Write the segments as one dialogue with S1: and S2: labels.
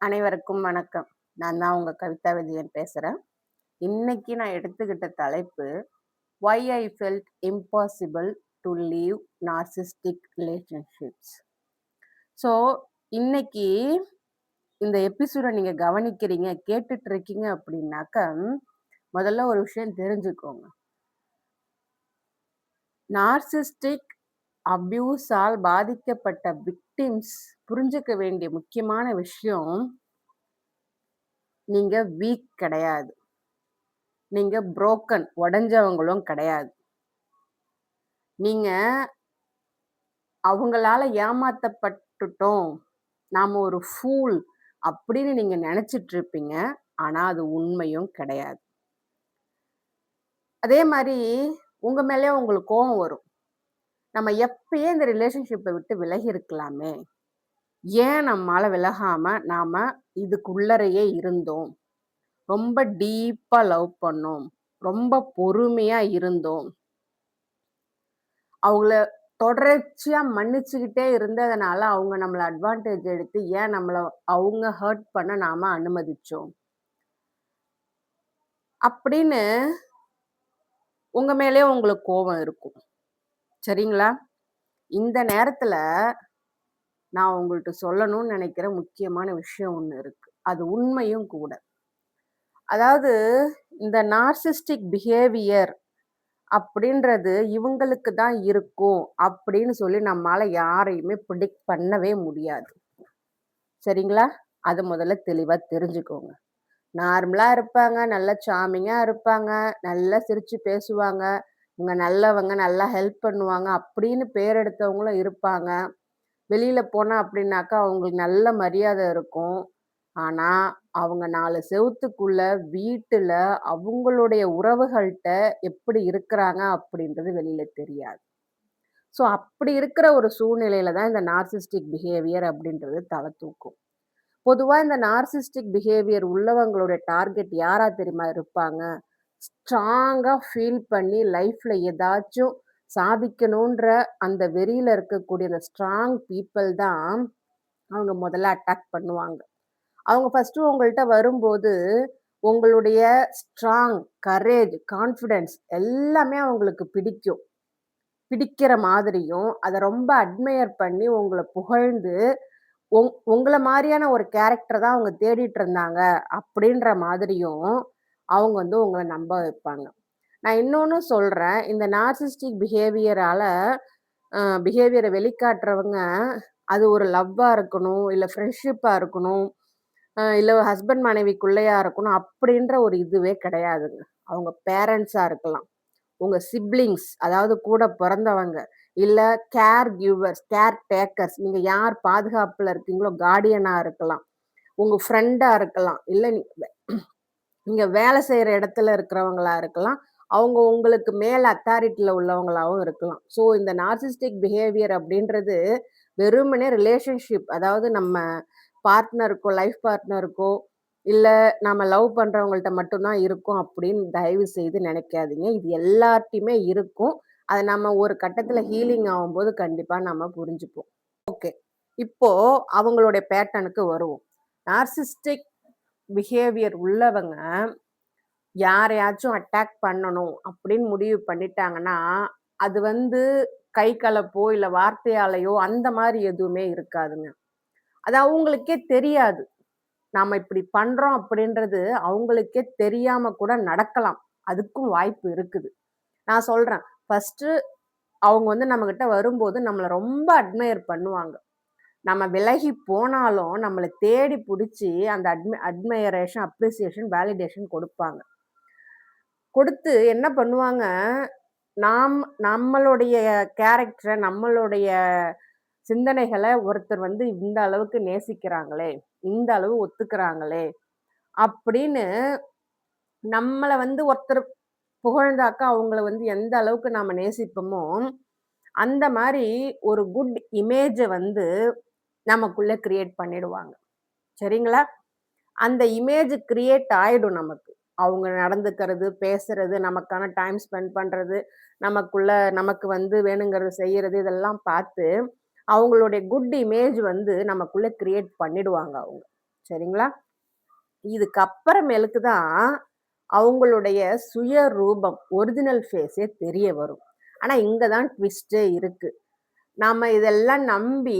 S1: அனைவருக்கும் வணக்கம். நான் தான் உங்க கவிதா விஜயன் பேசுறேன். இன்னைக்கு நான் எடுத்துக்கிட்ட தலைப்பு, "Why I felt impossible to leave narcissistic relationships." So, இன்னைக்கு இந்த எபிசோட நீங்க கவனிக்கிறீங்க, கேட்டுட்டு இருக்கீங்க அப்படின்னாக்க, முதல்ல ஒரு விஷயம் தெரிஞ்சுக்கோங்க. நார்சிஸ்டிக் அப்யூஸால் பாதிக்கப்பட்ட விக்டிம்ஸ் புரிஞ்சுக்க வேண்டிய முக்கியமான விஷயம், நீங்க வீக் கிடையாது. நீங்க புரோக்கன் உடைஞ்சவங்களும் கிடையாது. நீங்க அவங்களால ஏமாத்தப்பட்டுட்டோம். நாம ஒரு ஃபூல் அப்படின்னு நீங்க நினைச்சிட்டு இருப்பீங்க. ஆனா அது உண்மையும் கிடையாது. அதே மாரி உங்க மேலயே உங்களுக்கு கோவம் வரும். நம்ம எப்பயே இந்த ரிலேஷன்ஷிப்ப விட்டு விலகி இருக்கலாமே. ஏன் நம்மால விலகாம நாம இதுக்குள்ளறையே இருந்தோம். ரொம்ப டீப்பா லவ் பண்ணோம். ரொம்ப பொறுமையா இருந்தோம். அவங்கள தொடர்ச்சியா மன்னிச்சுக்கிட்டே இருந்ததுனால, அவங்க நம்மள அட்வான்டேஜ் எடுத்து ஏன் நம்மள அவங்க ஹர்ட் பண்ண நாம அனுமதிச்சோம்? அப்படின்னு உங்க மேலயே உங்களுக்கு கோவம் இருக்கும். சரிங்களா? இந்த நேரத்துல நான் உங்கள்ட்ட சொல்லணும்னு நெனைக்கிற முக்கியமான விஷயம் ஒண்ணு இருக்கு. அது உண்மையும் கூட. அதாவது இந்த நார்சிஸ்டிக் பிஹேவியர் அப்படின்றது இவங்களுக்கு தான் இருக்கும் அப்படின்னு சொல்லி நம்மால யாரையுமே பிரெடிக்ட் பண்ணவே முடியாது. சரிங்களா? அத முதல்ல தெளிவா தெரிஞ்சுக்கோங்க. நார்மலா இருப்பாங்க, நல்லா சார்மிங்கா இருப்பாங்க, நல்லா சிரிச்சு பேசுவாங்க, இவங்க நல்லவங்க, நல்லா ஹெல்ப் பண்ணுவாங்க அப்படின்னு பேர் எடுத்தவங்களும் இருப்பாங்க. வெளியில போனா அப்படின்னாக்கா அவங்களுக்கு நல்ல மரியாதை இருக்கும். ஆனா, அவங்க 4 செவுத்துக்குள்ள வீட்டுல அவங்களுடைய உறவுகள்ட்ட எப்படி இருக்கிறாங்க அப்படின்றது வெளியில தெரியாது. ஸோ அப்படி இருக்கிற ஒரு சூழ்நிலையில தான் இந்த நார்சிஸ்டிக் பிஹேவியர் அப்படின்றது தல தூக்கும். பொதுவா இந்த நார்சிஸ்டிக் பிஹேவியர் உள்ளவங்களுடைய டார்கெட் யாரா தெரியுமா இருப்பாங்க? ஸ்ட்ராங்கா ஃபீல் பண்ணி லைஃப்ல ஏதாச்சும் சாதிக்கணுன்ற அந்த வெறியில இருக்கக்கூடிய அந்த ஸ்ட்ராங் பீப்பிள் தான் அவங்க முதல்ல அட்டாக் பண்ணுவாங்க. அவங்க ஃபர்ஸ்ட்டு உங்கள்ட்ட வரும்போது, உங்களுடைய ஸ்ட்ராங், கரேஜ், கான்ஃபிடன்ஸ் எல்லாமே அவங்களுக்கு பிடிக்கும். பிடிக்கிற மாதிரியும், அத ரொம்ப அட்மையர் பண்ணி உங்கள புகழ்ந்து உங்கள மாரியான ஒரு கேரக்டர் தான் அவங்க தேடிட்டு இருந்தாங்க. அப்படின்ற மாதிரியும், அவங்க வந்து உங்கள நம்ப வைப்பாங்க. நான் இன்னொன்னு சொல்றேன். இந்த நார்சிஸ்டிக் பிஹேவியர வெளிக்காட்டுறவங்க, அது ஒரு லவ்வா இருக்கணும், இல்ல ஃப்ரெண்ட்ஷிப்பா இருக்கணும், இல்ல ஹஸ்பண்ட் மனைவிக்குள்ளயா இருக்கணும், அப்படின்ற ஒரு இதுவே கிடையாதுங்க. அவங்க பேரண்ட்ஸா இருக்கலாம். உங்க சிப்லிங்ஸ் அதாவது கூட பொறந்தவங்க, இல்ல கேர் கிவர்ஸ், கேர் டேக்கர்ஸ் நீங்க யார் பாதுகாப்புல இருக்கீங்களோ கார்டியனா இருக்கலாம். உங்க ஃப்ரெண்டா இருக்கலாம். இல்ல நீங்க வேலை செய்ற இடத்துல இருக்கிறவங்களா இருக்கலாம். அவங்க உங்களுக்கு மேல அத்தாரிட்டில உள்ளவங்களாவும் இருக்கலாம். ஸோ இந்த நார்சிஸ்டிக் பிஹேவியர் அப்படின்றது வெறுமனே ரிலேஷன்ஷிப் அதாவது நம்ம பார்ட்னருக்கோ, லைஃப் பார்ட்னருக்கோ, இல்ல நாம லவ் பண்றவங்கள்ட்ட மட்டும் தான் இருக்கும் அப்படின்னு தயவு செய்து நினைக்காதீங்க. இது எல்லார்ட்டயுமே இருக்கும். அத நம்ம ஒரு கட்டத்துல ஹீலிங் ஆவும்போது கண்டிப்பா நம்ம புரிஞ்சுப்போம். ஓகே. இப்போ அவங்களுடைய பேட்டர்னுக்கு வருவோம். நார்சிஸ்டிக் பிஹேவியர் உள்ளவங்க யாரையாச்சும் அட்டாக் பண்ணணும் அப்படின்னு முடிவு பண்ணிட்டாங்கன்னா, அது வந்து கை கலப்போ, இல்ல வார்த்தையாலயோ அந்த மாரி எதுவுமே இருக்காதுங்க. அது அவங்களுக்கே தெரியாது. நாம இப்படி பண்றோம் அப்படின்றது அவங்களுக்கே தெரியாம கூட நடக்கலாம். அதுக்கும் வாய்ப்பு இருக்குது. நான் சொல்றேன். ஃபர்ஸ்ட்டு அவங்க வந்து நம்மகிட்ட வரும்போது நம்மள ரொம்ப அட்மையர் பண்ணுவாங்க. நம்ம விலகி போனாலும் நம்மள தேடி புடிச்சு அந்த அட்மையரேஷன், அப்ரிசியேஷன், வேலிடேஷன் கொடுப்பாங்க. கொடுத்து என்ன பண்ணுவாங்க, நாம் நம்மளுடைய கேரக்டர, நம்மளுடைய சிந்தனைகள ஒருத்தர் வந்து இந்த அளவுக்கு நேசிக்கிறாங்களே, இந்த அளவு ஒத்துக்கிறாங்களே, அப்படின்னு நம்மள வந்து ஒருத்தர் புகழ்ந்தாக்கா, அவங்கள வந்து எந்த அளவுக்கு நாம நேசிப்போமோ, அந்த மாரி ஒரு குட் இமேஜ வந்து நமக்குள்ள கிரியேட் பண்ணிடுவாங்க. சரிங்களா? அந்த இமேஜ் கிரியேட் ஆயிடும் நமக்கு. அவங்க நடந்துக்கிறது, பேசுறது, நமக்கான டைம் ஸ்பெண்ட் பண்றது, நமக்குள்ள நமக்கு வந்து வேணுங்கிறத செய்யறது, இதெல்லாம் பார்த்து, அவங்களுடைய குட் இமேஜ் வந்து நமக்குள்ள கிரியேட் பண்ணிடுவாங்க அவங்க. சரிங்களா? இதுக்கப்புறமேலுக்கு தான் அவங்களுடைய சுயரூபம், ஒரிஜினல் ஃபேஸே தெரிய வரும். ஆனா, இங்க தான் ட்விஸ்ட்டே இருக்கு. நாம இதெல்லாம் நம்பி,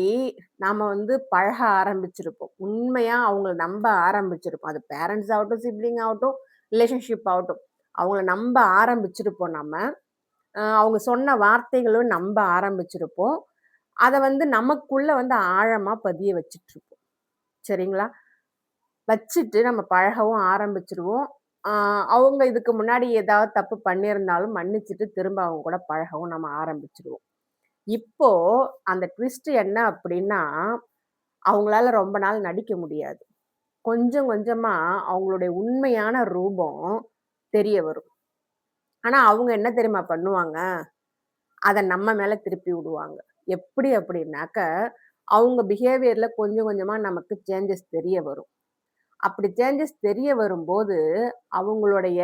S1: நாம வந்து பழக ஆரம்பிச்சிருப்போம். உண்மையா அவங்கள நம்ப ஆரம்பிச்சிருப்போம். அது பேரண்ட்ஸ் ஆகட்டும், சிப்லிங் ஆகட்டும், ரிலேஷன்ஷிப் ஆகட்டும். அவங்கள நம்ப ஆரம்பிச்சிருப்போம் நம்ம. அவங்க சொன்ன வார்த்தைகளும் நம்ப ஆரம்பிச்சிருப்போம். அத வந்து நமக்குள்ள வந்து ஆழமா பதிய வச்சுட்டுருப்போம். சரிங்களா? வச்சுட்டு நம்ம பழகவும் ஆரம்பிச்சுருவோம். ஆ அவங்க இதுக்கு முன்னாடி ஏதாவது தப்பு பண்ணியிருந்தாலும் மன்னிச்சுட்டு திரும்ப அவங்க கூட பழகவும் நம்ம ஆரம்பிச்சுருவோம். இப்போ அந்த ட்விஸ்ட் என்ன அப்டின்னா, அவங்களால ரொம்ப நாள் நடிக்க முடியாது. கொஞ்சம் கொஞ்சமா அவங்களுடைய உண்மையான ரூபம் தெரிய வரும். ஆனா அவங்க என்ன தெரியுமா பண்ணுவாங்க? அத நம்ம மேல திருப்பி விடுவாங்க. எப்படி அப்படின்னாக்க, அவங்க பிஹேவியர்ல கொஞ்சம் கொஞ்சமா நமக்கு சேஞ்சஸ் தெரிய வரும். அப்படி சேஞ்சஸ் தெரிய வரும்போது, அவங்களுடைய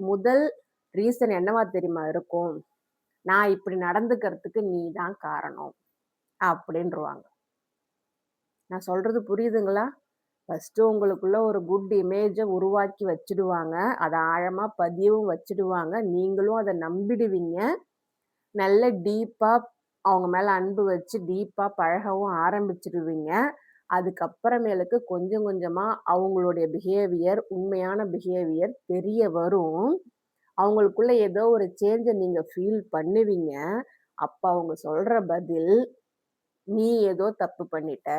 S1: முதல் ரீசன் என்னவா தெரியுமா இருக்கும்? "நான் இப்படி நடந்துக்கிறதுக்கு நீ தான் காரணம்." அப்படின்ருவாங்க. நான் சொல்றது புரியுதுங்களா? ஃபர்ஸ்ட்டு உங்களுக்குள்ள ஒரு குட் இமேஜ உருவாக்கி வச்சுடுவாங்க. அத ஆழமா பதியவும் வச்சுடுவாங்க. நீங்களும் அத நம்பிடுவீங்க. நல்ல டீப்பா அவங்க மேல அன்பு வச்சு டீப்பா பழகவும் ஆரம்பிச்சுருவீங்க. அதுக்கப்புறமேலுக்கு கொஞ்சம் கொஞ்சமா அவங்களுடைய பிஹேவியர், உண்மையான பிஹேவியர் தெரிய வரும். அவங்களுக்குள்ள ஏதோ ஒரு சேஞ்ச நீங்க ஃபீல் பண்ணுவீங்க. அப்ப அவங்க சொல்ற பதில், "நீ ஏதோ தப்பு பண்ணிட்ட.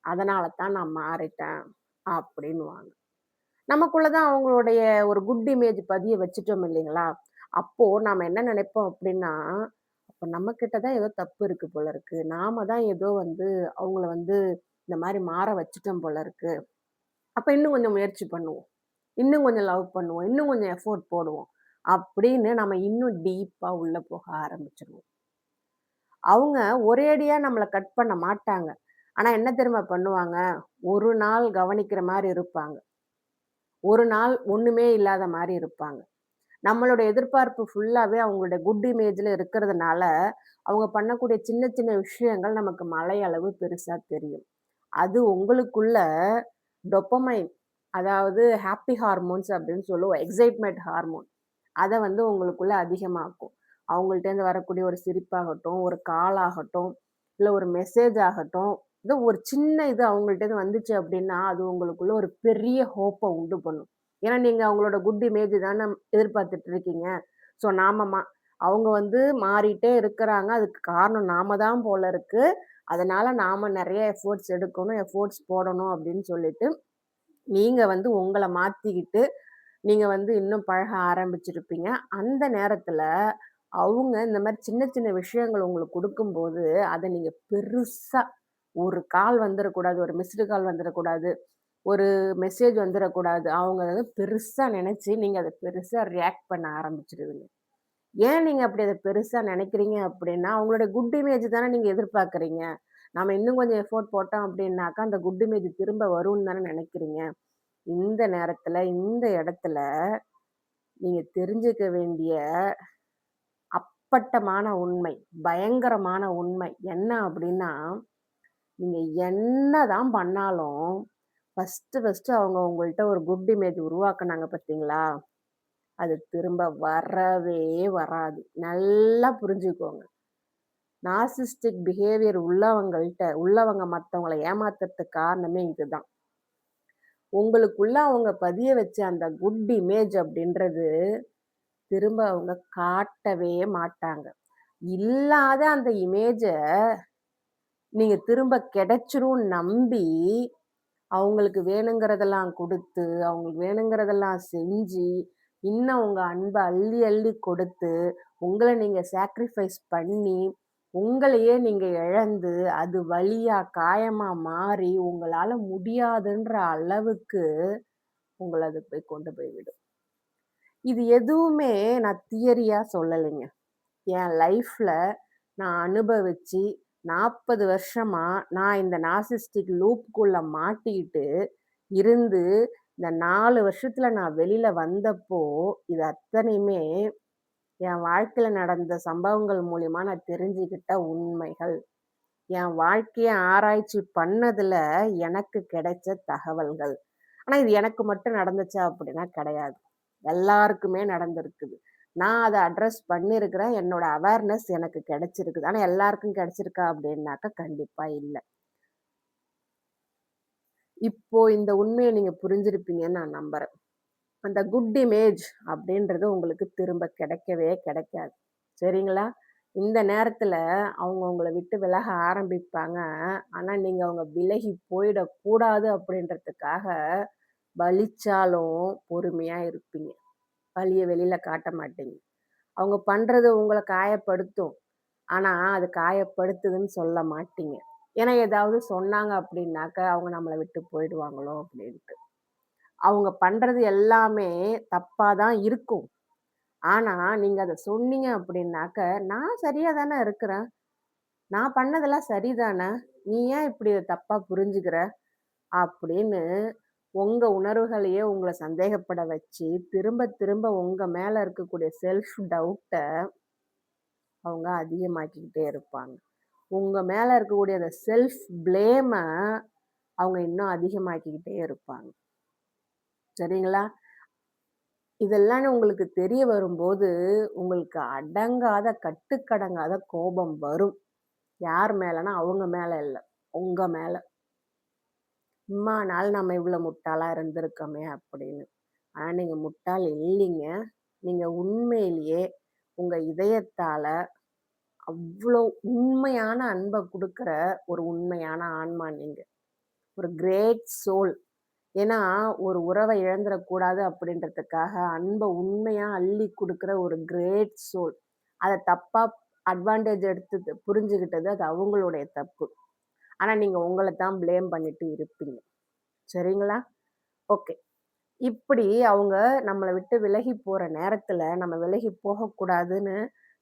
S1: அதனால தான் நான் மாறிட்டேன்." அப்படின்னுவாங்க. நமக்குள்ள தான் அவங்களுடைய ஒரு குட் இமேஜ் பதிய வச்சுட்டோம் இல்லைங்களா? அப்போ நாம என்ன நினைப்போம் அப்படின்னா, அப்ப நம்ம கிட்ட தான் ஏதோ தப்பு இருக்கு போல இருக்கு. நாம தான் ஏதோ வந்து அவங்கள வந்து இந்த மாரி மாற வச்சுட்டோம் போல இருக்கு. அப்ப இன்னும் கொஞ்சம் முயற்சி பண்ணுவோம். இன்னும் கொஞ்சம் லவ் பண்ணுவோம். இன்னும் கொஞ்சம் எஃபோர்ட் போடுவோம். அப்படின்னு நம்ம இன்னும் டீப்பா உள்ள போக ஆரம்பிச்சுருவோம். அவங்க ஒரேடியா நம்மள கட் பண்ண மாட்டாங்க. ஆனா என்ன தெரியுமா பண்ணுவாங்க? ஒரு நாள் கவனிக்கிற மாரி இருப்பாங்க. ஒரு நாள் ஒண்ணுமே இல்லாத மாரி இருப்பாங்க. நம்மளோட எதிர்பார்ப்பு ஃபுல்லாவே அவங்களுடைய குட் இமேஜ்ல இருக்கிறதுனால, அவங்க பண்ணக்கூடிய சின்ன சின்ன விஷயங்கள் நமக்கு மலை அளவு பெருசா தெரியும். அது உங்களுக்குள்ள டொப்பமைன் அதாவது ஹாப்பி ஹார்மோன்ஸ் அப்படின்னு சொல்லுவோம். Excitement hormone. அத வந்து உங்களுக்குள்ள அதிகமாக்கும். அவங்கள்ட்டேருந்து வரக்கூடிய ஒரு சிரிப்பாகட்டும், ஒரு கால் ஆகட்டும், இல்ல ஒரு மெசேஜ் ஆகட்டும், ஏதோ ஒரு சின்ன இது அவங்கள்ட்டேருந்து வந்துச்சு அப்படின்னா, அது உங்களுக்குள்ள ஒரு பெரிய ஹோப்ப உண்டு பண்ணும். ஏன்னா, நீங்க அவங்களோட குட் இமேஜ் தான எதிர்பார்த்துட்டு இருக்கீங்க. ஸோ அவங்க வந்து மாறிட்டே இருக்கிறாங்க. அதுக்கு காரணம் நாம தான் போல இருக்கு. அதனால நாம நெறைய எஃபோர்ட்ஸ் எடுக்கணும், எஃபோர்ட்ஸ் போடணும் அப்படின்னு சொல்லிட்டு, நீங்க வந்து உங்கள மாத்திக்கிட்டு நீங்க வந்து இன்னும் பழக ஆரம்பிச்சிருப்பீங்க. அந்த நேரத்துல, அவங்க இந்த மாரி சின்ன சின்ன விஷயங்கள் உங்களுக்கு குடுக்கும்போது, அத நீங்க பெருசா ஒரு கால் வந்துறக்கூடாது, ஒரு மிஸ்டு கால் வந்துறக்கூடாது, ஒரு மெசேஜ் வந்துறக்கூடாது. அவங்க அத பெருசா நெனச்சு, நீங்க அத பெருசா ரியாக்ட் பண்ண ஆரம்பிச்சுருவீங்க. ஏன் நீங்க அப்படி அத பெருசா நெனைக்கிறீங்க அப்படின்னா, அவங்களோட குட் இமேஜ் தானே நீங்க எதிர்பார்க்குறீங்க. நாம இன்னும் கொஞ்சம் எஃபோர்ட் போட்டோம் அப்படின்னாக்கா, அந்த குட் இமேஜ் திரும்ப வரும்னு தானே நெனைக்கிறீங்க. இந்த நேரத்துல, இந்த இடத்துல நீங்க தெரிஞ்சுக்க வேண்டிய அப்பட்டமான உண்மை, பயங்கரமான உண்மை என்ன அப்டின்னா, நீங்க என்னதான் பண்ணாலும், ஃபர்ஸ்ட்டு அவங்க உங்கள்ட்ட ஒரு குட் இமேஜ் உருவாக்குனாங்க பார்த்தீங்களா? அது திரும்ப வரவே வராது. நல்லா புரிஞ்சுக்கோங்க. நார்சிஸ்டிக் பிஹேவியர் உள்ளவங்க மத்தவங்கள ஏமாத்துறதுக்கு காரணமே இதுதான். உங்களுக்குள்ள அவங்க பதிய வச்ச அந்த குட் இமேஜ் அப்டின்றது திரும்ப அவங்க காட்டவே மாட்டாங்க. இல்லாத அந்த இமேஜ நீங்க திரும்ப கிடைச்சிரும்னு நம்பி, அவங்களுக்கு வேணுங்கிறதெல்லாம் குடுத்து, அவங்களுக்கு வேணுங்கிறதெல்லாம் செஞ்சு, இன்னும் உங்க அன்ப அள்ளி அள்ளி கொடுத்து, உங்கள நீங்க சாக்ரிஃபைஸ் பண்ணி, உங்களையே நீங்க இழந்து, அது வலியா, காயமா மாறி, உங்களால முடியாதுன்ற அளவுக்கு உங்கள அது போய் கொண்டு போய் விடும். இது எதுவுமே நான் தியரியா சொல்லலைங்க. என் லைஃப்ல நான் அனுபவிச்சு 40 வருஷமா நான் இந்த நார்சிஸ்டிக் லூப்க்குள்ள மாட்டிக்கிட்டு இருந்து, இந்த 4 வருஷத்துல நான் வெளில வந்தப்போ, இது அத்தனையுமே என் வாழ்க்கையில நடந்த சம்பவங்கள் மூலியமா நான் தெரிஞ்சுக்கிட்ட உண்மைகள். என் வாழ்க்கைய ஆராய்ச்சி பண்ணதுல எனக்கு கிடைச்ச தகவல்கள். ஆனா இது எனக்கு மட்டும் நடந்துச்சா அப்படின்னா கிடையாது. எல்லாருக்குமே நடந்திருக்குது. நான் அத அட்ரஸ் பண்ணியிருக்கிறேன். என்னோட அவேர்னஸ் எனக்கு கிடைச்சிருக்குது. ஆனா எல்லாருக்கும் கிடைச்சிருக்கா அப்படின்னாக்கா கண்டிப்பா இல்ல. இப்போ இந்த உண்மைய நீங்க புரிஞ்சிருப்பீங்கன்னு நான் நம்புறேன். அந்த குட் இமேஜ் அப்படின்றது உங்களுக்கு திரும்ப கிடைக்கவே கிடைக்காது. சரிங்களா? இந்த நேரத்துல அவங்க உங்கள விட்டு விலக ஆரம்பிப்பாங்க. ஆனா, நீங்க அவங்க விலகி போயிடக்கூடாது அப்படின்றதுக்காக, வலிச்சாலும் பொறுமையா இருப்பீங்க. வலிய வெளியில காட்ட மாட்டீங்க. அவங்க பண்றது உங்கள காயப்படுத்தும். ஆனா, அது காயப்படுத்துதுன்னு சொல்ல மாட்டீங்க. ஏன்னா, ஏதாவது சொன்னாங்க அப்படின்னாக்க, அவங்க நம்மள விட்டு போயிடுவாங்களோ அப்படின்ட்டு. அவங்க பண்றது எல்லாமே தப்பா தான் இருக்கும். ஆனா, நீங்க அத சொன்னீங்க அப்படின்னாக்க, "நான் சரியா தானே இருக்கிறேன். நான் பண்ணதெல்லாம் சரிதான. நீ ஏன் இப்படி இத தப்பா புரிஞ்சுக்கிற?" அப்படின்னு உங்க உணர்வுகளையே உங்கள சந்தேகப்பட வச்சு, திரும்ப திரும்ப உங்க மேல இருக்கக்கூடிய செல்ஃப் டவுட்ட அவங்க அதிகமாக்கிக்கிட்டே இருப்பாங்க. உங்க மேல இருக்கக்கூடிய அந்த செல்ஃப் ப்ளேம அவங்க இன்னும் அதிகமாக்கிக்கிட்டே இருப்பாங்க. சரிங்களா? இதெல்லாம் உங்களுக்கு தெரிய வரும்போது, உங்களுக்கு அடங்காத, கட்டுக்கடங்காத கோபம் வரும். யார் மேலனா, அவங்க மேல இல்ல. உங்க மேல. இம்மா நாள் நம்ம இவ்ளோ முட்டாளா இருந்திருக்கோமே அப்படின்னு. ஆனா நீங்க முட்டாள் இல்லீங்க. நீங்க உண்மையிலேயே உங்க இதயத்தால அவ்ளோ உண்மையான அன்ப குடுக்குற ஒரு உண்மையான ஆன்மா நீங்க. ஒரு கிரேட் சோல். ஏன்னா, ஒரு உறவ இழந்துறக்கூடாது அப்படின்றதுக்காக, அன்ப உண்மையா அள்ளி குடுக்குற ஒரு கிரேட் சோல். அத தப்பா அட்வான்டேஜ் எடுத்து புரிஞ்சுகிட்டது அது அவங்களுடைய தப்பு. ஆனா, நீங்க உங்கள தான் ப்ளேம் பண்ணிட்டு இருப்பீங்க. சரிங்களா? ஓகே. இப்படி அவங்க நம்மள விட்டு விலகி போற நேரத்துல, நம்ம விலகி போகக்கூடாதுன்னு,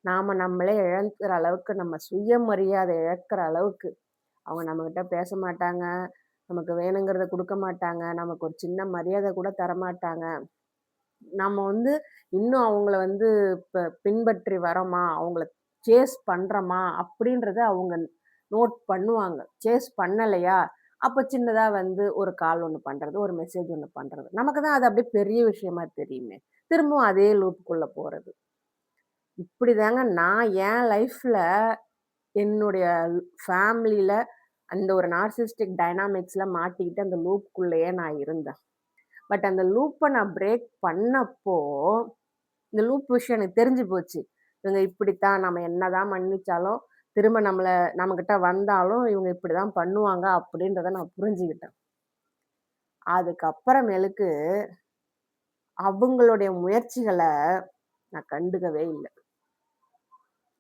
S1: நாம நம்மளே இழக்கிற அளவுக்கு, நம்ம சுயமரியாதை இழக்கிற அளவுக்கு, அவங்க நம்மகிட்ட பேச மாட்டாங்க. நமக்கு வேணுங்கிறத குடுக்க மாட்டாங்க. நமக்கு ஒரு சின்ன மரியாதை கூட தரமாட்டாங்க. நம்ம இன்னும் அவங்கள பின்பற்றி வரோமா, அவங்கள சேஸ் பண்றோமா அப்படின்றத அவங்க நோட் பண்ணுவாங்க. சேஸ் பண்ணலையா, அப்ப சின்னதா ஒரு கால் ஒண்ணு பண்றது, ஒரு மெசேஜ் ஒண்ணு பண்றது. நமக்கு தான் அது அப்படியே பெரிய விஷயமா தெரியுமே. திரும்பவும் அதே லூப்க்குள்ள போறது. இப்படிதாங்க நான் என் லைஃப்ல என்னுடைய ஃபேமிலில அந்த ஒரு நார்சிஸ்டிக் டைனாமிக்ஸ்ல மாட்டிக்கிட்டு அந்த லூப்க்குள்ளேயே நான் இருந்தேன். பட் அந்த லூப்ப நான் பிரேக் பண்ணப்போ, இந்த லூப் விஷயம் எனக்கு தெரிஞ்சு போச்சு. இவங்க இப்படித்தான் நம்ம என்னதான் மன்னிச்சாலும், திரும்ப நம்மகிட்ட வந்தாலும் இவங்க இப்படிதான் பண்ணுவாங்க அப்படின்றத நான் புரிஞ்சுகிட்டேன். அதுக்கப்புறமேலுக்கு அவங்களுடைய முயற்சிகள நான் கண்டுக்கவே இல்ல.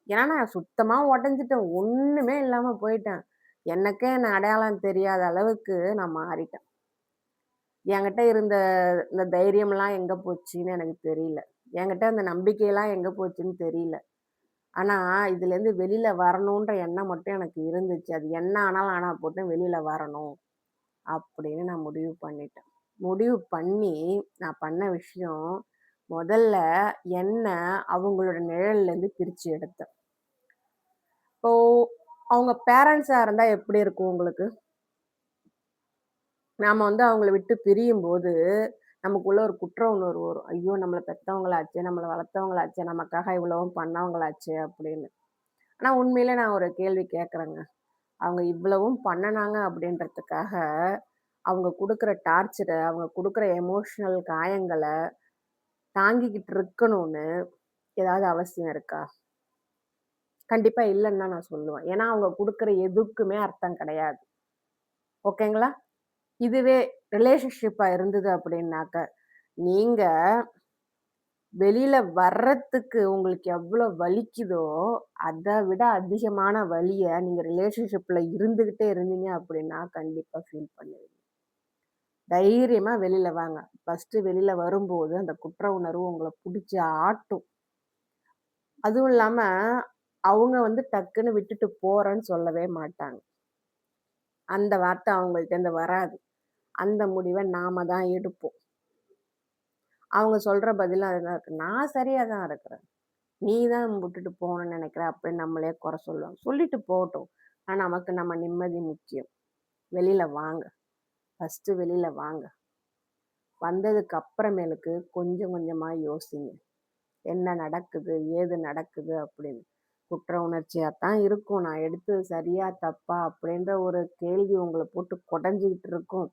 S1: ஏன்னா நான் சுத்தமா உடைஞ்சுட்டேன். ஒண்ணுமே இல்லாம போயிட்டேன். எனக்கே என்ன அடையாளம் தெரியாத அளவுக்கு நான் மாறிட்டேன். என்கிட்ட இருந்த இந்த தைரியம்லாம் எங்க போச்சுன்னு எனக்கு தெரியல. என்கிட்ட அந்த நம்பிக்கைலாம் எங்க போச்சுன்னு தெரியல. ஆனா, இதுலேருந்து வெளில வரணுன்ற எண்ணம் மட்டும் எனக்கு இருந்துச்சு. அது என்ன ஆனாலும் ஆனா போட்டு வெளில வரணும் அப்படின்னு நான் முடிவு பண்ணிட்டேன். முடிவு பண்ணி நான் பண்ண விஷயம், முதல்ல என்ன அவங்களோட நிழல்லேருந்து பிரிச்சு எடுத்தேன். இப்போ அவங்க பேரண்ட்ஸா இருந்தா எப்படி இருக்கும் உங்களுக்கு? நாம அவங்கள விட்டு பிரியும்போது, நமக்குள்ள ஒரு குற்ற உணர்வு வரும். ஐயோ! நம்மள பெத்தவங்களாச்சே, நம்மள வளர்த்தவங்களாச்சே, நமக்காக இவ்வளவும் பண்ணவங்களாச்சே அப்படின்னு. ஆனா உண்மையிலே நான் ஒரு கேள்வி கேட்கிறேங்க. அவங்க இவ்வளவும் பண்ணுனாங்க அப்படின்றதுக்காக, அவங்க குடுக்குற டார்ச்சர, அவங்க குடுக்குற எமோஷனல் காயங்கள தாங்கிக்கிட்டு இருக்கணும்னு ஏதாவது அவசியம் இருக்கா? கண்டிப்பா இல்லன்னு தான் நான் சொல்லுவேன். ஏன்னா அவங்க குடுக்குற எதுக்குமே அர்த்தம் கிடையாது. ஓகேங்களா? இதுவே ரிலேஷன்ஷிப்பா இருந்தது அப்படின்னாக்க, நீங்க வெளியில வர்றதுக்கு உங்களுக்கு எவ்வளோ வலிக்குதோ, அத விட அதிகமான வலிய நீங்க ரிலேஷன்ஷிப்ல இருந்துகிட்டே இருந்தீங்க அப்படின்னா, கண்டிப்பா ஃபீல் பண்ணுவீங்க. தைரியமா வெளியில வாங்க. ஃபர்ஸ்ட்டு வெளியில வரும்போது, அந்த குற்ற உணர்வு உங்கள புடிச்சு ஆட்டும். அதுவும் இல்லாம, அவங்க டக்குன்னு விட்டுட்டு போறேன்னு சொல்லவே மாட்டாங்க. அந்த வார்த்தை அவங்கள்ட்டேருந்து வராது. அந்த முடிவ நாம தான் எடுப்போம். அவங்க சொல்ற பதில் அதுதான் இருக்கு. நான் சரியா தான் இருக்கிறேன். நீ தான் விட்டுட்டு போகணும்னு நினைக்கிற அப்படின்னு நம்மளே குறை சொல்லுவோம். சொல்லிட்டு போகட்டும். ஆனா நமக்கு நம்ம நிம்மதி முக்கியம். வெளியில வாங்க. ஃபர்ஸ்ட்டு வெளியில வாங்க. வந்ததுக்கு அப்புறமேலுக்கு கொஞ்சம் கொஞ்சமா யோசிங்க. என்ன நடக்குது? ஏது நடக்குது? அப்படின்னு. குற்ற உணர்ச்சியா தான் இருக்கும். நான் எடுத்தது சரியா? தப்பா? அப்படின்ற ஒரு கேள்வி உங்கள போட்டு கொடைஞ்சுகிட்டு இருக்கும்.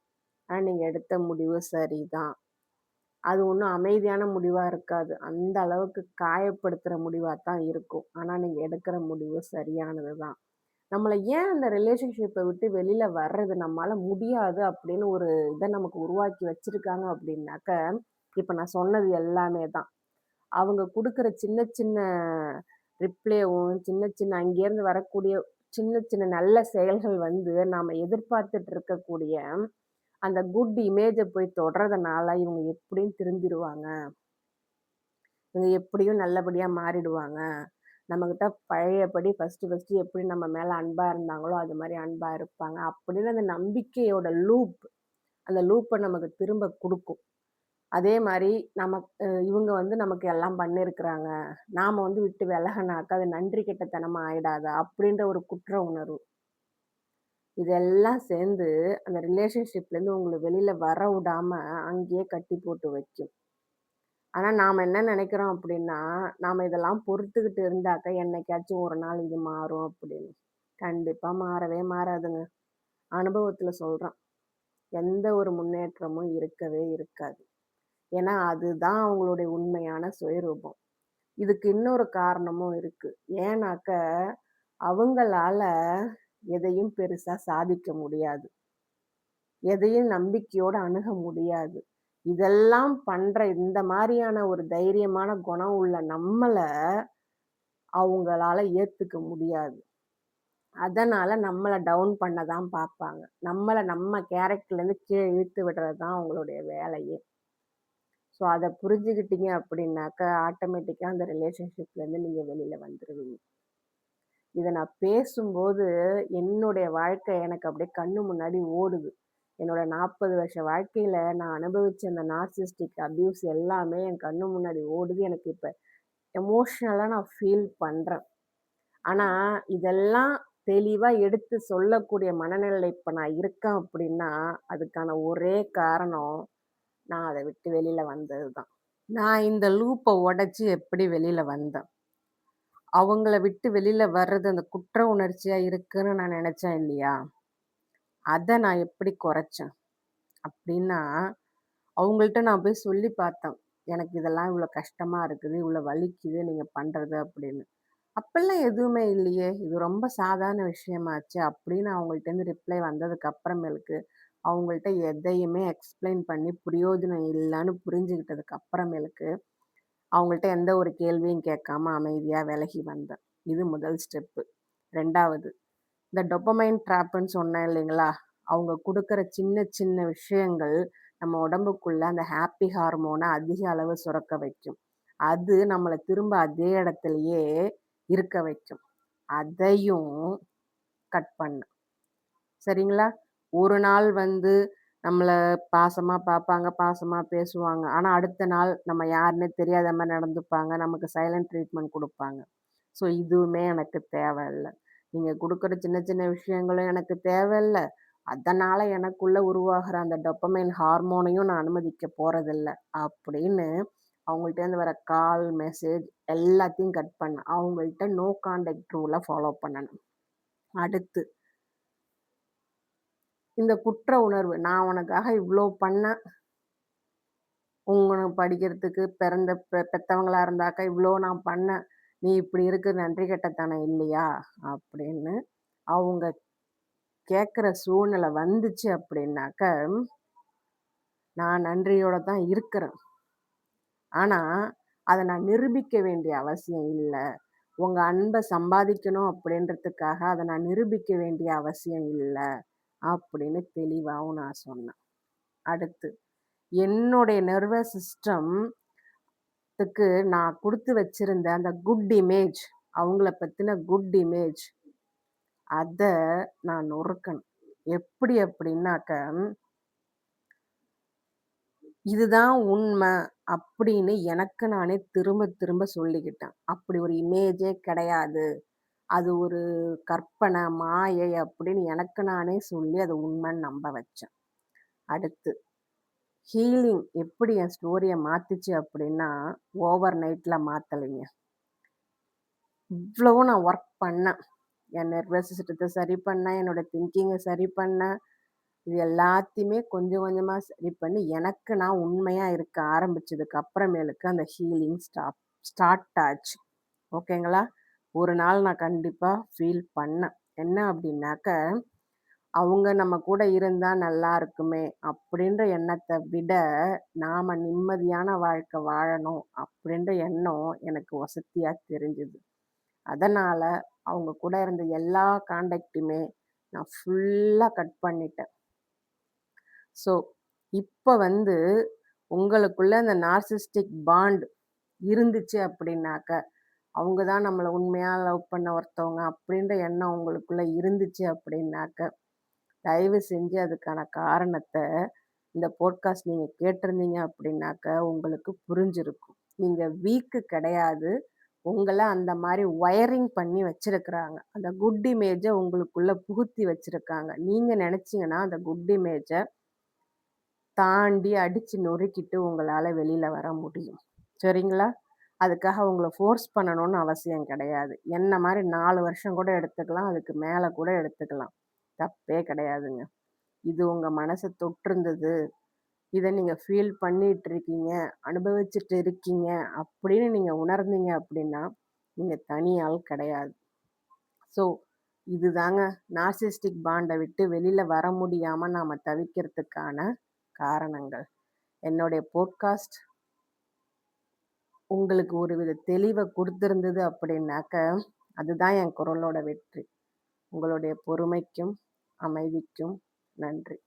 S1: ஆனா நீங்க எடுத்த முடிவு சரிதான். அது ஒண்ணும் அமைதியான முடிவா இருக்காது. அந்த அளவுக்கு காயப்படுத்துற முடிவா தான் இருக்கும். ஆனா நீங்க எடுக்கிற முடிவு சரியானது தான். நம்மள ஏன் அந்த ரிலேஷன்ஷிப்ப விட்டு வெளில வர்றது நம்மால முடியாது அப்படின்னு ஒரு இத நமக்கு உருவாக்கி வச்சிருக்காங்க அப்படின்னாக்க, இப்ப நான் சொன்னது எல்லாமே தான். அவங்க குடுக்குற சின்ன சின்ன ரிப்ளேவும், சின்ன சின்ன அங்கேருந்து வரக்கூடிய சின்ன சின்ன நல்ல செயல்கள் வந்து நாம எதிர்பார்த்துட்டு இருக்கக்கூடிய அந்த குட் இமேஜ போய் தொடுறதுனால இவங்க எப்படியும் திருந்திருவாங்க. இவங்க எப்படியும் நல்லபடியா மாறிடுவாங்க. நம்மகிட்ட பழையபடி ஃபர்ஸ்ட்டு எப்படி நம்ம மேல அன்பா இருந்தாங்களோ, அது மாரி அன்பா இருப்பாங்க. அப்படின்னு அந்த நம்பிக்கையோட அந்த லூப்ப நமக்கு திரும்ப குடுக்கும். அதே மாரி இவங்க வந்து நமக்கு எல்லாம் பண்ணியிருக்கிறாங்க. நாம வந்து விட்டு விலகுனாக்கா, அது நன்றி கெட்டத்தனமா ஆயிடாதா? அப்படின்ற ஒரு குற்ற உணர்வு. இதெல்லாம் சேர்ந்து அந்த ரிலேஷன்ஷிப்லேருந்து உங்கள வெளில வர விடாம, அங்கேயே கட்டி போட்டு வைக்கும். ஆனா நாம என்ன நெனைக்கிறோம் அப்படின்னா, நாம இதெல்லாம் பொறுத்துக்கிட்டு இருந்தாக்க என்னைக்காச்சும் ஒரு நாள் இது மாறும் அப்படின்னு. கண்டிப்பா மாறவே மாறாதுங்க. அனுபவத்துல சொல்றேன். எந்த ஒரு முன்னேற்றமும் இருக்கவே இருக்காது. ஏன்னா, அதுதான் அவங்களுடைய உண்மையான சுயரூபம். இதுக்கு இன்னொரு காரணமும் இருக்கு. ஏன்னாக்க, அவங்களால எதையும் பெருசா சாதிக்க முடியாது. எதையும் நம்பிக்கையோட அணுக முடியாது. இதெல்லாம் பண்ற இந்த மாரியான ஒரு தைரியமான குணம் உள்ள நம்மள, அவங்களால ஏத்துக்க முடியாது. அதனால நம்மள டவுன் பண்ண தான் பாப்பாங்க. நம்ம கேரக்டர்லேருந்து கீழ இழுத்து விடுறது தான் அவங்களுடைய வேலையே. ஸோ அத புரிஞ்சுக்கிட்டீங்க அப்படின்னாக்க, ஆட்டோமேட்டிக்கா அந்த ரிலேஷன்ஷிப்லேருந்து நீங்க வெளில வந்துருவீங்க. இத நான் பேசும்போது, என்னுடைய வாழ்க்கை எனக்கு அப்படியே கண்ணு முன்னாடி ஓடுது. என்னோட 40 வருஷ வாழ்க்கையில நான் அனுபவிச்ச அந்த நார்சிஸ்டிக் அப்யூஸ் எல்லாமே என் கண்ணு முன்னாடி ஓடுது. எனக்கு இப்ப எமோஷனலா நான் ஃபீல் பண்றேன். ஆனா, இதெல்லாம் தெளிவா எடுத்து சொல்லக்கூடிய மனநிலையில இப்ப நான் இருக்கேன் அப்படின்னா, அதுக்கான ஒரே காரணம், நான் அத விட்டு வெளில வந்தது தான். நான் இந்த லூப்ப உடைச்சு எப்படி வெளில வந்தேன்? அவங்கள விட்டு வெளில வர்றது அந்த குற்ற உணர்ச்சியா இருக்குன்னு நான் நெனச்சேன் இல்லையா? அத நான் எப்படி குறைச்சேன்? அப்டின்னா, அவங்கள்ட்ட நான் போய் சொல்லி பார்த்தேன். எனக்கு இதெல்லாம் இவ்ளோ கஷ்டமா இருக்குது, இவ்ளோ வலிக்குது நீங்க பண்றது அப்படின்னு. அப்பல்லாம் எதுவுமே இல்லையே! இது ரொம்ப சாதாரண விஷயமாச்சே! அப்படின்னு அவங்கள்ட்டேருந்து ரிப்ளை வந்ததுக்கு அப்புறமேலுக்கு, அவங்கள்ட்ட எதையுமே எக்ஸ்ப்ளைன் பண்ணி பிரயோஜனம் இல்லன்னு புரிஞ்சுகிட்டதுக்கு அப்புறமேலுக்கு, அவங்கள்ட்ட எந்த ஒரு கேள்வியும் கேட்காம அமைதியா விலகி வந்தேன். இது முதல் ஸ்டெப்பு. 2வது இந்த டோபமைன் ட்ராப்புன்னு சொன்னேன் இல்லைங்களா? அவங்க குடுக்குற சின்ன சின்ன விஷயங்கள் நம்ம உடம்புக்குள்ள அந்த ஹாப்பி ஹார்மோன அதிக அளவு சுரக்க வைக்கும். அது நம்மள திரும்ப அதே இடத்திலேயே இருக்க வைக்கும். அதையும் கட் பண்ணேன். சரிங்களா? ஒரு நாள் வந்து நம்மள பாசமா பார்ப்பாங்க, பாசமா பேசுவாங்க. ஆனா, அடுத்த நாள் நம்ம யாருன்னே தெரியாத மாரி நடந்துப்பாங்க. நமக்கு சைலன்ட் ட்ரீட்மெண்ட் குடுப்பாங்க. ஸோ, இதுவுமே எனக்கு தேவையில்ல. நீங்க குடுக்குற சின்ன சின்ன விஷயங்களும் எனக்கு தேவையில்ல. அதனால எனக்குள்ள உருவாகுற அந்த டோபமைன் ஹார்மோனையும் நான் அனுமதிக்க போறதில்ல. அப்படின்னு அவங்கள்ட்டேருந்து வர கால், மெசேஜ் எல்லாத்தையும் கட் பண்ணேன். அவங்கள்ட்ட நோ கான்டாக்ட் ரூல ஃபாலோ பண்ணணும். அடுத்து இந்த குற்ற உணர்வு. நான் உனக்காக இவ்ளோ பண்ணேன். உனக்கு படிக்கிறதுக்கு பிறந்த பெத்தவங்களா இருந்தாக்கா, இவ்ளோ நான் பண்ணேன். நீ இப்படி இருக்கு நன்றி கெட்டத்தனம் இல்லையா? அப்படின்னு அவங்க கேட்கிற சூழ்நிலை வந்துச்சு அப்படின்னாக்க, நான் நன்றியோட தான் இருக்கிறேன். ஆனா, அத நான் நிரூபிக்க வேண்டிய அவசியம் இல்ல. உங்க அன்ப சம்பாதிக்கணும் அப்படின்றதுக்காக அத நான் நிரூபிக்க வேண்டிய அவசியம் இல்ல. அப்படின்னு தெளிவாவும் நான் சொன்னேன். அடுத்து என்னுடைய நர்வஸ் சிஸ்டம்த்துக்கு நான் குடுத்து வச்சிருந்த அந்த குட் இமேஜ், அவங்கள பத்தின குட் இமேஜ் அத நான் நொறுக்கணும். எப்படி அப்படின்னாக்க, இதுதான் உண்மை அப்படின்னு எனக்கு நானே திரும்ப திரும்ப சொல்லிக்கிட்டேன். அப்படி ஒரு இமேஜே கிடையாது. அது ஒரு கற்பனை, மாயை அப்படின்னு எனக்கு நானே சொல்லி அது உண்மைன்னு நம்ப வச்சேன். அடுத்து ஹீலிங் எப்படி என் ஸ்டோரிய மாத்துச்சு அப்படின்னா, ஓவர் நைட்ல மாத்தலைங்க. இவ்வளவும் நான் ஒர்க் பண்ணேன். என் நர்வஸ் சிஸ்டத்த சரி பண்ணேன். என்னோட திங்கிங்க சரி பண்ணேன். இது எல்லாத்தையுமே கொஞ்சம் கொஞ்சமா சரி பண்ணி, எனக்கு நான் உண்மையா இருக்க ஆரம்பிச்சதுக்கு அப்புறமேலுக்கு அந்த ஹீலிங் ஸ்டார்ட் ஆச்சு. ஓகேங்களா? ஒரு நாள் நான் கண்டிப்பா ஃபீல் பண்ணேன். என்ன அப்டின்னாக்க, அவங்க நம்ம கூட இருந்தா நல்லா இருக்குமே! அப்டின்ற எண்ணத்த விட, நாம நிம்மதியான வாழ்க்கை வாழணும் அப்டின்ற எண்ணம் எனக்கு வசத்தியா தெரிஞ்சது. அதனால அவங்க கூட இருந்த எல்லா கான்டாக்ட்டுமே நான் ஃபுல்லா கட் பண்ணிட்டேன். ஸோ, இப்ப வந்து உங்களுக்குள்ள அந்த நார்சிஸ்டிக் பாண்ட் இருந்துச்சு அப்படின்னாக்க, அவங்க தான் நம்மள உண்மையா லவ் பண்ண ஒருத்தவங்க அப்படின்ற எண்ணம் உங்களுக்குள்ள இருந்துச்சு அப்படின்னாக்க, தயவு செஞ்சு அதுக்கான காரணத்த இந்த போட்காஸ்ட் நீங்க கேட்டிருந்தீங்க அப்படின்னாக்க, உங்களுக்கு புரிஞ்சிருக்கும். நீங்க வீக்கு கிடையாது. உங்கள அந்த மாரி வயரிங் பண்ணி வச்சிருக்கிறாங்க. அந்த குட் இமேஜ உங்களுக்குள்ள புகுத்தி வச்சிருக்காங்க. நீங்க நெனச்சீங்கன்னா, அந்த குட் இமேஜ தாண்டி அடிச்சு நொறுக்கிட்டு உங்களால வெளில வர முடியும். சரிங்களா? அதுக்காக உங்கள ஃபோர்ஸ் பண்ணணும்னு அவசியம் கிடையாது. என்ன மாரி 4 வருஷம் கூட எடுத்துக்கலாம். அதுக்கு மேல கூட எடுத்துக்கலாம். தப்பே கிடையாதுங்க. இது உங்க மனச தொட்டிருந்தது. இத நீங்க ஃபீல் பண்ணிட்டு இருக்கீங்க, அனுபவிச்சுட்டு இருக்கீங்க அப்படின்னு நீங்க உணர்ந்தீங்க அப்படின்னா, நீங்க தனி ஆள் கிடையாது. ஸோ, இதுதாங்க நார்சிஸ்டிக் பாண்ட விட்டு வெளில வர முடியாம நாம தவிக்கிறதுக்கான காரணங்கள். என்னுடைய போட்காஸ்ட் உங்களுக்கு ஒருவித தெளிவ குடுத்திருந்தது அப்படின்னாக்க, அதுதான் என் குரலோட வெற்றி. உங்களுடைய பொறுமைக்கும், அமைதிக்கும் நன்றி.